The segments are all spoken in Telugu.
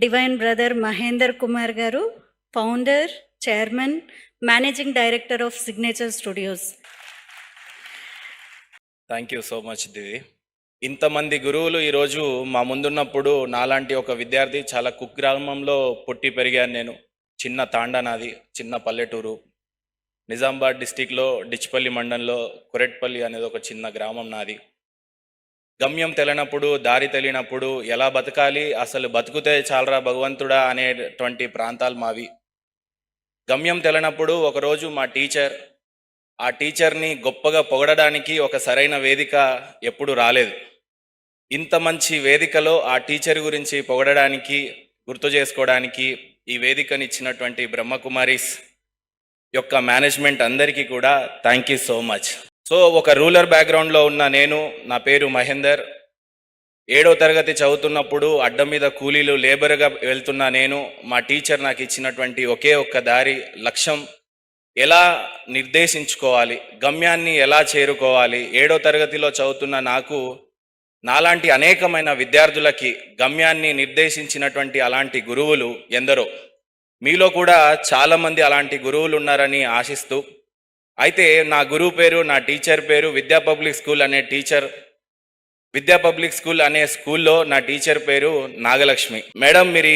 డివైన్ బ్రదర్ మహేందర్ కుమార్ గారు, founder, chairman, managing director of Signature Studios. Thank you so much దిది. ఇంతమంది గురువులు ఈరోజు మా ముందున్నప్పుడు నాలాంటి ఒక విద్యార్థి చాలా కుగ్రామంలో పుట్టి పెరిగాను నేను. చిన్న తాండా నాది, చిన్న పల్లెటూరు. నిజామాబాద్ డిస్టిక్లో డిచ్పల్లి మండలంలో కురెట్పల్లి అనేది ఒక చిన్న గ్రామం నాది. గమ్యం తెలియనప్పుడు, దారి తెలియనప్పుడు ఎలా బతకాలి, అసలు బతుకుతే చాలరా భగవంతుడా అనేటువంటి ప్రాంతాలు మావి. గమ్యం తెలియనప్పుడు ఒకరోజు మా ఆ టీచర్ని గొప్పగా పొగడడానికి ఒక సరైన వేదిక ఎప్పుడు రాలేదు. ఇంత మంచి వేదికలో ఆ టీచర్ గురించి పొగడడానికి, గుర్తు చేసుకోవడానికి ఈ వేదికని ఇచ్చినటువంటి బ్రహ్మకుమారీస్ యొక్క మేనేజ్మెంట్ అందరికీ కూడా thank you so much. So ఒక రూరల్ బ్యాక్గ్రౌండ్లో ఉన్న నేను, నా పేరు మహేందర్. 7వ తరగతి చదువుతున్నప్పుడు అడ్డం మీద కూలీలు లేబర్గా వెళ్తున్న నేను, మా టీచర్ నాకు ఇచ్చినటువంటి ఒకే ఒక్క దారి, లక్ష్యం ఎలా నిర్దేశించుకోవాలి, గమ్యాన్ని ఎలా చేరుకోవాలి. 7వ తరగతిలో చదువుతున్న నాకు, నాలాంటి అనేకమైన విద్యార్థులకి గమ్యాన్ని నిర్దేశించినటువంటి అలాంటి గురువులు ఎందరో. మీలో కూడా చాలామంది అలాంటి గురువులు ఉన్నారని ఆశిస్తూ, అయితే నా గురువు పేరు, నా టీచర్ పేరు విద్యా పబ్లిక్ స్కూల్ అనే స్కూల్లో నా టీచర్ పేరు నాగలక్ష్మి మేడం. మీరు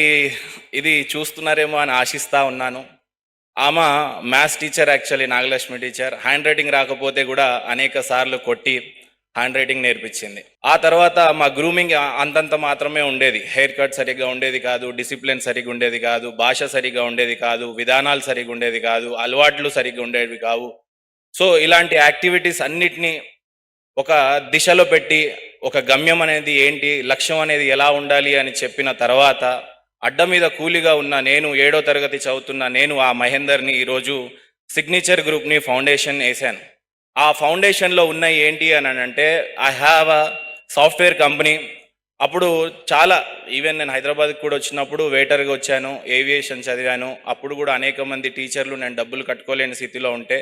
ఇది చూస్తున్నారేమో అని ఆశిస్తూ ఉన్నాను. ఆమె maths teacher, actually Nagalakshmi teacher. Hand writing రాకపోతే కూడా అనేక సార్లు కొట్టి హ్యాండ్ రైటింగ్ నేర్పించింది. ఆ తర్వాత మా గ్రూమింగ్ అంతంత మాత్రమే ఉండేది. హెయిర్ కట్ సరిగ్గా ఉండేది కాదు, డిసిప్లిన్ సరిగ్గా ఉండేది కాదు, భాష సరిగ్గా ఉండేది కాదు, విధానాలు సరిగ్గా ఉండేది కాదు, అలవాట్లు సరిగ్గా ఉండేవి కావు. సో ఇలాంటి యాక్టివిటీస్ అన్నిటినీ ఒక దిశలో పెట్టి, ఒక గమ్యం అనేది ఏంటి, లక్ష్యం అనేది ఎలా ఉండాలి అని చెప్పిన తర్వాత, అడ్డ మీద కూలీగా ఉన్న నేను, 7వ తరగతి చదువుతున్న నేను, ఆ మహేందర్ని ఈరోజు సిగ్నేచర్ గ్రూప్ని ఫౌండేషన్ వేసాను. ఆ ఫౌండేషన్లో ఉన్నాయి ఏంటి అని అంటే, I have a software company. అప్పుడు చాలా, ఈవెన్ నేను హైదరాబాద్కి కూడా వచ్చినప్పుడు వెయిటర్గా వచ్చాను, ఏవియేషన్ చదివాను. అప్పుడు కూడా అనేక మంది టీచర్లు నేను డబ్బులు కట్టుకోలేని స్థితిలో ఉంటే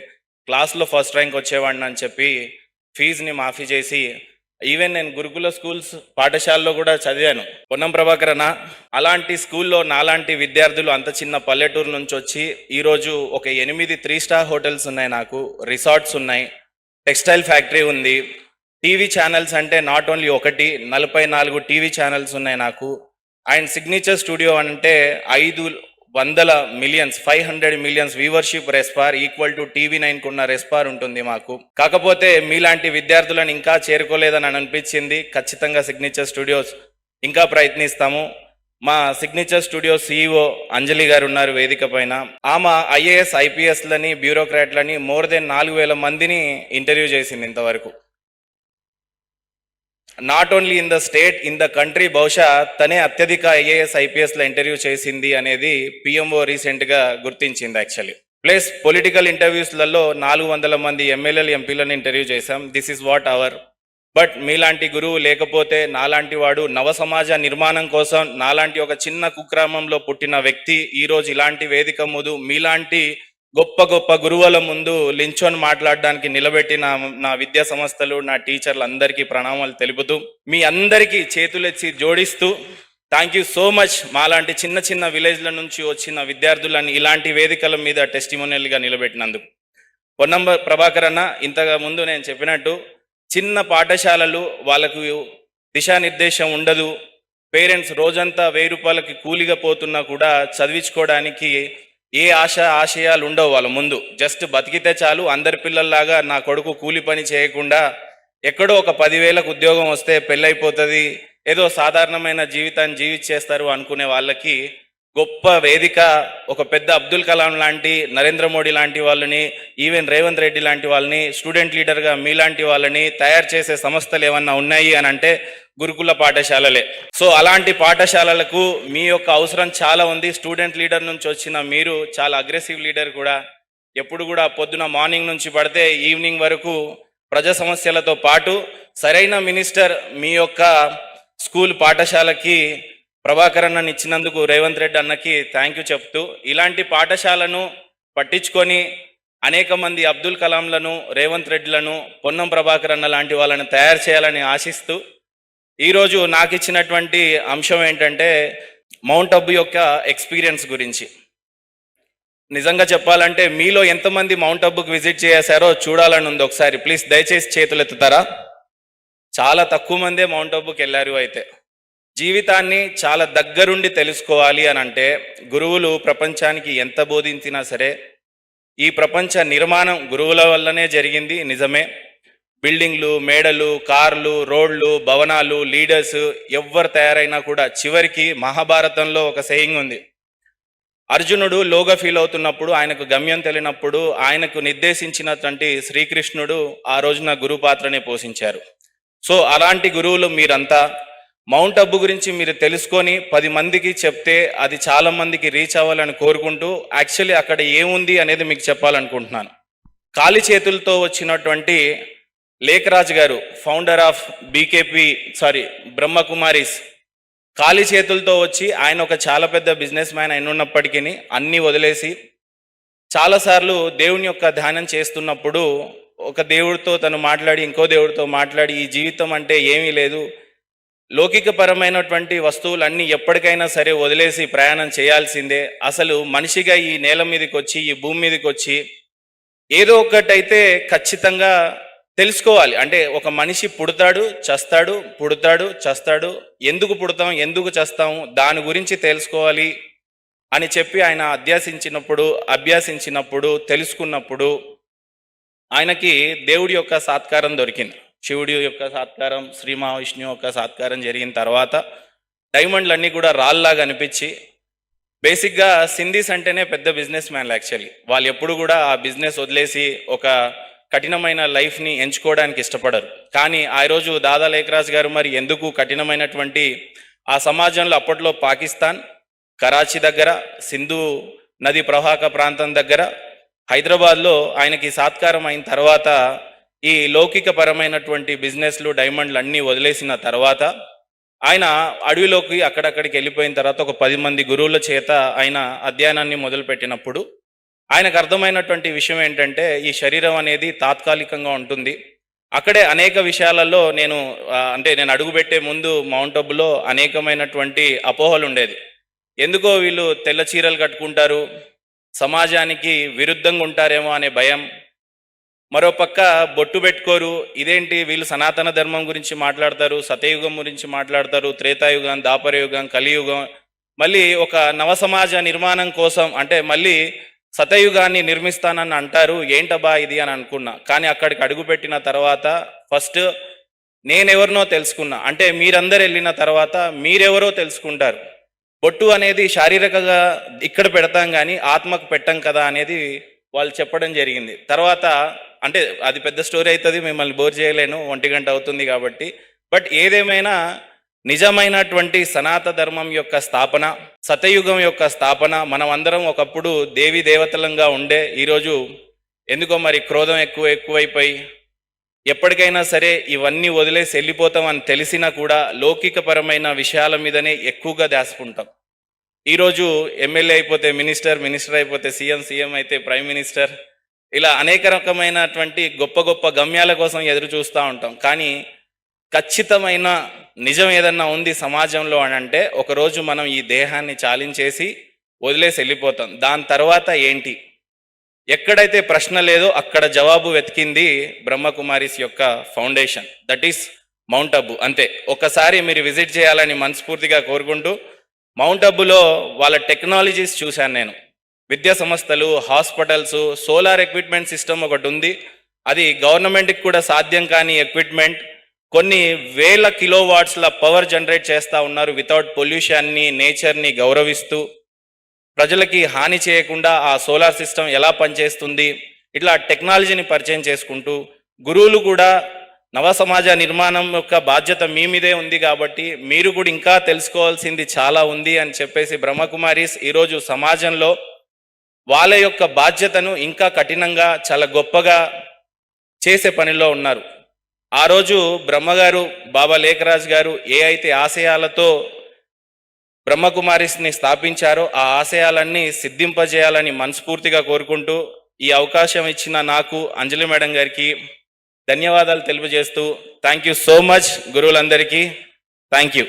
క్లాస్లో ఫస్ట్ ర్యాంక్ వచ్చేవాడిని అని చెప్పి ఫీజుని మాఫీ చేసి, ఈవెన్ నేను గురుకుల స్కూల్స్ పాఠశాలలో కూడా చదివాను. పొన్నం ప్రభాకర్ అన్న అలాంటి స్కూల్లో నాలాంటి విద్యార్థులు అంత చిన్న పల్లెటూరు నుంచి వచ్చి ఈరోజు ఒక 8 3 స్టార్ హోటల్స్ ఉన్నాయి, నాకు రిసార్ట్స్ ఉన్నాయి, టెక్స్టైల్ ఫ్యాక్టరీ ఉంది, టీవీ ఛానల్స్ అంటే నాట్ ఓన్లీ ఒకటి, 44 టీవీ ఛానల్స్ ఉన్నాయి నాకు. అండ్ సిగ్నేచర్ స్టూడియో అంటే 500 మిలియన్స్ 500 మిలియన్స్ వ్యూవర్షిప్ రెస్పార్ ఈక్వల్ టు TV9 కున్న రెస్పార్ ఉంటుంది మాకు. కాకపోతే మీలాంటి విద్యార్థులను ఇంకా చేరుకోలేదని అనిపించింది. ఖచ్చితంగా సిగ్నేచర్ స్టూడియోస్ ఇంకా ప్రయత్నిస్తాము. మా సిగ్నేచర్ స్టూడియో CEO అంజలి గారు ఉన్నారు వేదిక పైన. ఆమె IAS IPSలని, బ్యూరోక్రాట్లని మోర్ దెన్ 4000 మందిని ఇంటర్వ్యూ చేసింది ఇంతవరకు. Not only in the state, in the country. బహుశా తనే అత్యధిక IAS IPSల ఇంటర్వ్యూ చేసింది అనేది PMO రీసెంట్గా గుర్తించింది యాక్చువల్లీ. ప్లస్ పొలిటికల్ ఇంటర్వ్యూస్లలో 400 మంది ఎమ్మెల్యేలు, ఎంపీలను ఇంటర్వ్యూ చేశాం. This is what our. But మీలాంటి గురువు లేకపోతే, నాలాంటి వాడు నవ సమాజ నిర్మాణం కోసం, నాలాంటి ఒక చిన్న కుగ్రామంలో పుట్టిన వ్యక్తి ఈరోజు ఇలాంటి వేదిక ముందు మీలాంటి గొప్ప గొప్ప గురువుల ముందు లించోని మాట్లాడడానికి నిలబెట్టిన నా విద్యా సంస్థలు, నా టీచర్లు అందరికీ ప్రణామాలు తెలుపుతూ, మీ అందరికీ చేతులెత్తి జోడిస్తూ థ్యాంక్ యూ సో మచ్. మాలాంటి చిన్న చిన్న విలేజ్ల నుంచి వచ్చిన విద్యార్థులని ఇలాంటి వేదికల మీద టెస్టిమోనియల్గా నిలబెట్టినందుకు. పొన్నం ప్రభాకర్ అన్న ఇంతగా ముందు నేను చెప్పినట్టు, చిన్న పాఠశాలలు, వాళ్ళకు దిశానిర్దేశం ఉండదు. పేరెంట్స్ రోజంతా 1000 రూపాయలకి కూలిగా పోతున్నా కూడా చదివించుకోవడానికి ఏ ఆశయాలు ఉండవు వాళ్ళ ముందు. జస్ట్ బతికితే చాలు, అందరి పిల్లల్లాగా నా కొడుకు కూలి పని చేయకుండా ఎక్కడో ఒక 10,000కు ఉద్యోగం వస్తే పెళ్ళైపోతుంది, ఏదో సాధారణమైన జీవితాన్ని జీవించేస్తారు అనుకునే వాళ్ళకి గొప్ప వేదిక. ఒక పెద్ద అబ్దుల్ కలాం లాంటి, నరేంద్ర మోడీ లాంటి వాళ్ళని, ఈవెన్ రేవంత్ రెడ్డి లాంటి వాళ్ళని, స్టూడెంట్ లీడర్గా మీలాంటి వాళ్ళని తయారు చేసే సంస్థలు ఏమన్నా ఉన్నాయి అని అంటే గురుకుల పాఠశాలలే. సో అలాంటి పాఠశాలలకు మీ యొక్క అవసరం చాలా ఉంది. స్టూడెంట్ లీడర్ నుంచి వచ్చిన మీరు చాలా అగ్రెసివ్ లీడర్ కూడా. ఎప్పుడు కూడా పొద్దున మార్నింగ్ నుంచి పడితే ఈవినింగ్ వరకు ప్రజా సమస్యలతో పాటు సరైన మినిస్టర్ మీ యొక్క స్కూల్ పాఠశాలకి ప్రభాకర్ అన్నని ఇచ్చినందుకు రేవంత్ రెడ్డి అన్నకి థ్యాంక్ యూ చెప్తూ, ఇలాంటి పాఠశాలను పట్టించుకొని అనేక మంది అబ్దుల్ కలాంలను, రేవంత్ రెడ్డిలను, పొన్నం ప్రభాకర్ అన్న లాంటి వాళ్ళని తయారు చేయాలని ఆశిస్తూ, ఈరోజు నాకు ఇచ్చినటువంటి అంశం ఏంటంటే, మౌంట్ అబ్బు యొక్క ఎక్స్పీరియన్స్ గురించి. నిజంగా చెప్పాలంటే మీలో ఎంతమంది మౌంట్ అబ్బుకి విజిట్ చేశారో చూడాలని ఉంది ఒకసారి. ప్లీజ్ దయచేసి చేతులు ఎత్తుతారా? చాలా తక్కువ మందే మౌంట్ అబ్బుకి వెళ్ళారు. అయితే జీవితాన్ని చాలా దగ్గరుండి తెలుసుకోవాలి అని అంటే గురువులు ప్రపంచానికి ఎంత బోధించినా సరే, ఈ ప్రపంచ నిర్మాణం గురువుల వల్లనే జరిగింది, నిజమే. బిల్డింగ్లు, మేడలు, కార్లు, రోడ్లు, భవనాలు, లీడర్స్ ఎవ్వరు తయారైనా కూడా చివరికి మహాభారతంలో ఒక సేయింగ్ ఉంది. అర్జునుడు లోగా ఫీల్ అవుతున్నప్పుడు, ఆయనకు గమ్యం తెలియనప్పుడు ఆయనకు నిర్దేశించినటువంటి శ్రీకృష్ణుడు ఆ రోజున గురు పాత్రనే పోషించారు. సో అలాంటి గురువులు మీరంతా. మౌంట్ అబ్బు గురించి మీరు తెలుసుకొని 10 మందికి చెప్తే అది చాలా మందికి రీచ్ అవ్వాలని కోరుకుంటూ యాక్చువల్లీ అక్కడ ఏముంది అనేది మీకు చెప్పాలనుకుంటున్నాను. ఖాళీ చేతులతో వచ్చినటువంటి లేఖరాజ్ గారు, ఫౌండర్ ఆఫ్ బ్రహ్మకుమారీస్, ఖాళీ చేతులతో వచ్చి ఆయన ఒక చాలా పెద్ద బిజినెస్ మ్యాన్ అయిన ఉన్నప్పటికీ అన్నీ వదిలేసి చాలాసార్లు దేవుని యొక్క ధ్యానం చేస్తున్నప్పుడు ఒక దేవుడితో తను మాట్లాడి ఇంకో దేవుడితో మాట్లాడి ఈ జీవితం అంటే ఏమీ లేదు, లౌకికపరమైనటువంటి వస్తువులన్నీ ఎప్పటికైనా సరే వదిలేసి ప్రయాణం చేయాల్సిందే, అసలు మనిషిగా ఈ నేల మీదకి వచ్చి ఈ భూమి మీదకి వచ్చి ఏదో ఒకటైతే ఖచ్చితంగా తెలుసుకోవాలి. అంటే ఒక మనిషి పుడతాడు చస్తాడు, పుడతాడు చస్తాడు, ఎందుకు పుడతాం ఎందుకు చస్తాము దాని గురించి తెలుసుకోవాలి అని చెప్పి ఆయన అభ్యాసించినప్పుడు తెలుసుకున్నప్పుడు ఆయనకి దేవుడి యొక్క సాత్కారం దొరికింది. శివుడి యొక్క సాత్కారం, శ్రీ మహావిష్ణువు యొక్క సాత్కారం జరిగిన తర్వాత డైమండ్లన్నీ కూడా రాళ్ళలాగా అనిపించి, బేసిక్గా సింధీస్ అంటేనే పెద్ద బిజినెస్ మ్యాన్లు. యాక్చువల్లీ వాళ్ళు ఎప్పుడు కూడా ఆ బిజినెస్ వదిలేసి ఒక కఠినమైన లైఫ్ని ఎంచుకోవడానికి ఇష్టపడరు. కానీ ఆ రోజు దాదా లేఖరాజ్ గారు మరి ఎందుకు కఠినమైనటువంటి ఆ సమాజంలో అప్పట్లో పాకిస్తాన్, కరాచీ దగ్గర, సింధు నది ప్రవాహక ప్రాంతం దగ్గర, హైదరాబాద్లో ఆయనకి సాత్కారం అయిన తర్వాత ఈ లౌకికపరమైనటువంటి బిజినెస్లు, డైమండ్లు అన్నీ వదిలేసిన తర్వాత ఆయన అడవిలోకి అక్కడక్కడికి వెళ్ళిపోయిన తర్వాత ఒక 10 మంది గురువుల చేత ఆయన అధ్యయనాన్ని మొదలుపెట్టినప్పుడు ఆయనకు అర్థమైనటువంటి విషయం ఏంటంటే ఈ శరీరం అనేది తాత్కాలికంగా ఉంటుంది. అక్కడే అనేక విషయాలలో నేను అడుగుపెట్టే ముందు మౌంట్ అబ్బులో అనేకమైనటువంటి అపోహలు ఉండేది. ఎందుకో వీళ్ళు తెల్ల చీరలు కట్టుకుంటారు, సమాజానికి విరుద్ధంగా ఉంటారేమో అనే భయం. మరోపక్క బొట్టు పెట్టుకోరు, ఇదేంటి వీళ్ళు సనాతన ధర్మం గురించి మాట్లాడతారు, సతయుగం గురించి మాట్లాడతారు, త్రేతాయుగం, దాపరయుగం, కలియుగం, మళ్ళీ ఒక నవసమాజ నిర్మాణం కోసం అంటే మళ్ళీ సతయుగాన్ని నిర్మిస్తానని అంటారు, ఏంటబ్బా ఇది అని అనుకున్నా. కానీ అక్కడికి అడుగుపెట్టిన తర్వాత ఫస్ట్ నేనెవరినో తెలుసుకున్నా. అంటే మీరందరూ వెళ్ళిన తర్వాత మీరెవరో తెలుసుకుంటారు. బొట్టు అనేది శారీరకంగా ఇక్కడ పెడతాం కానీ ఆత్మకు పెట్టం కదా అనేది వాళ్ళు చెప్పడం జరిగింది. తర్వాత అంటే అది పెద్ద స్టోరీ అవుతుంది, మిమ్మల్ని బోర్ చేయలేను, 1 గంట అవుతుంది కాబట్టి. బట్ ఏదేమైనా నిజమైనటువంటి సనాతన ధర్మం యొక్క స్థాపన, సతయుగం యొక్క స్థాపన, మనం అందరం ఒకప్పుడు దేవీ దేవతలంగా ఉండే ఈరోజు ఎందుకో మరి క్రోధం ఎక్కువైపోయి ఎప్పటికైనా సరే ఇవన్నీ వదిలేసి వెళ్ళిపోతామని తెలిసినా కూడా లౌకికపరమైన విషయాల మీదనే ఎక్కువగా దాచుకుంటాం. ఈరోజు ఎమ్మెల్యే అయిపోతే మినిస్టర్ అయిపోతే సీఎం అయితే ప్రైమ్ మినిస్టర్, ఇలా అనేక రకమైనటువంటి గొప్ప గమ్యాల కోసం ఎదురు చూస్తూ ఉంటాం. కానీ ఖచ్చితమైన నిజం ఏదన్నా ఉంది సమాజంలో అని అంటే ఒకరోజు మనం ఈ దేహాన్ని చాలించేసి వదిలేసి వెళ్ళిపోతాం. దాని తర్వాత ఏంటి? ఎక్కడైతే ప్రశ్న లేదో అక్కడ జవాబు వెతికింది బ్రహ్మకుమారీస్ యొక్క ఫౌండేషన్, దట్ ఈస్ మౌంట్ అబ్బు. అంతే. ఒకసారి మీరు విజిట్ చేయాలని మనస్ఫూర్తిగా కోరుకుంటూ, మౌంట్ అబ్బులో వాళ్ళ టెక్నాలజీస్ చూశాను నేను. విద్యా సంస్థలు, హాస్పిటల్స్, సోలార్ ఎక్విప్మెంట్ సిస్టమ్ ఒకటి ఉంది. అది గవర్నమెంట్కి కూడా సాధ్యం కాని ఎక్విప్మెంట్. కొన్ని వేల కిలోవాట్స్ల పవర్ జనరేట్ చేస్తూ ఉన్నారు వితౌట్ పొల్యూషన్ని, నేచర్ని గౌరవిస్తూ, ప్రజలకి హాని చేయకుండా ఆ సోలార్ సిస్టమ్ ఎలా పనిచేస్తుంది, ఇట్లా టెక్నాలజీని పరిచయం చేసుకుంటూ, గురువులు కూడా నవ సమాజ నిర్మాణం యొక్క బాధ్యత మీ మీదే ఉంది కాబట్టి మీరు కూడా ఇంకా తెలుసుకోవాల్సింది చాలా ఉంది అని చెప్పేసి బ్రహ్మకుమారీస్ ఈరోజు సమాజంలో వాళ్ళ యొక్క బాధ్యతను ఇంకా కఠినంగా చాలా గొప్పగా చేసే పనిలో ఉన్నారు. ఆ రోజు బ్రహ్మగారు, బాబా లేఖరాజ్ గారు ఏ అయితే ఆశయాలతో బ్రహ్మకుమారీస్ని స్థాపించారో ఆ ఆశయాలన్నీ సిద్ధింపజేయాలని మనస్ఫూర్తిగా కోరుకుంటూ ఈ అవకాశం ఇచ్చిన నాకు, అంజలి మేడం గారికి ధన్యవాదాలు తెలియజేస్తూ, థ్యాంక్ యూ సో మచ్ గురువులందరికీ. Thank you.